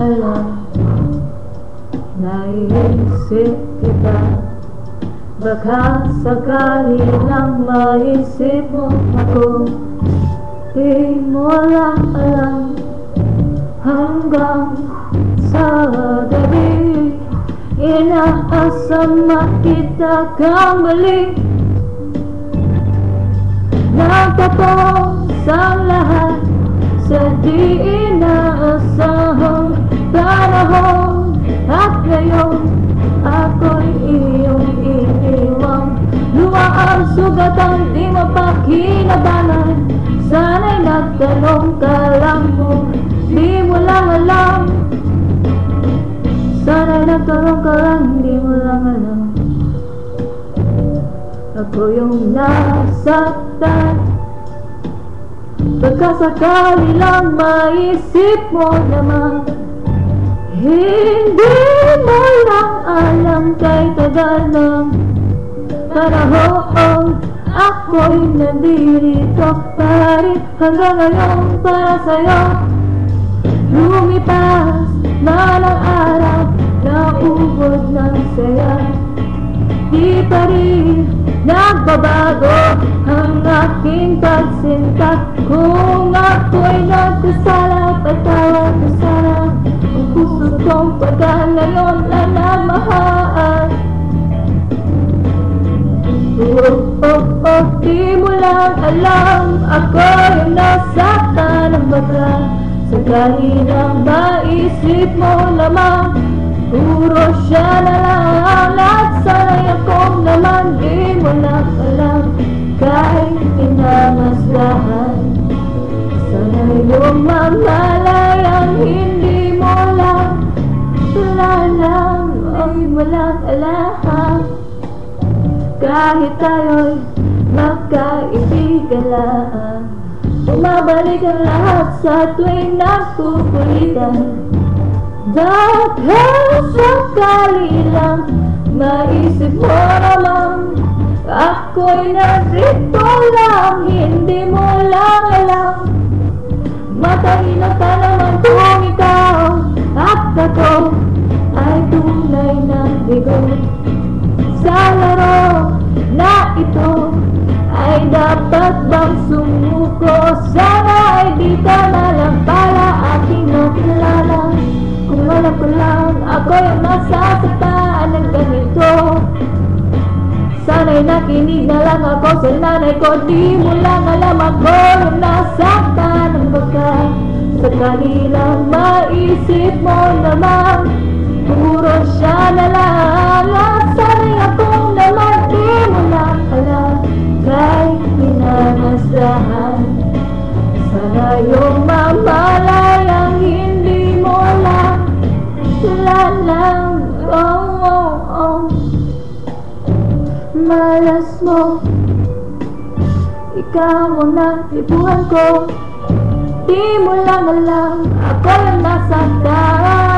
alam, naiisip kita. Baka sakali lang maisip mo ako, di mo lang alam. Hanggang sa gabi, inaasam makita kang muli. Nagtapos ang lahat sa di inaasahang panahon. At ngayon, ako'y iyong iniwang. Luha ang sugat ang di mapakinabangan. Sana'y nagtanong ka lang mo, di mo lang alam. Sana'y nagtanong ka lang, di mo lang alam. Ako yung nasaktan. Baka sakali lang maisip mo naman, hindi mo lang alam kay tagal ng panahon. Ako'y nandito pa rin hanggang ngayon para sa'yo. Lumipas na ng araw, naubod ng saya. Di pa rin nagbabago ang aking pagsinta. Kung ako'y nagkasala, patawad mo sana. Ang puso kong pagka ngayon na nagmahal. Di mo lang alam, ako'y nasaktan ng baka. Sakali lang maisip mo lamang, puro siya na lang. At sana'y akong naman, di mo lang alam, kahit pinamasdahan. Sana'y lumamalayang hindi mo lang alam, ay mo lang alam. Kahit tayo'y magkaibigan lang, bumabalik ang lahat sa tuwing nagpupulitan. Baka sakali lang maisip mo naman, ako'y narito lang, hindi mo lang alam. Matalino ka naman kung ikaw at ako ay tunay na bigo. Sa laro na ito ay dapat bang sumuko? Sana ay di ka na lang pala aking nakilala. Kung alam ko lang, ako yung masasaktan ng ganito. Sana'y nakinig na lang ako sa nanay ko. Di mo lang alam, ako yung nasaktan ng baka. Sakali lang maisip mo naman, puro siya na lang. Sana'y akong naman, di mo lang alam, kahit pinamasdahan. Sana yung mamalayang hindi mo lang lalang. Oh, oh, oh. Malas mo, ikaw ang natipuhan ko. Di mo lang alam, ako yung nasaktan.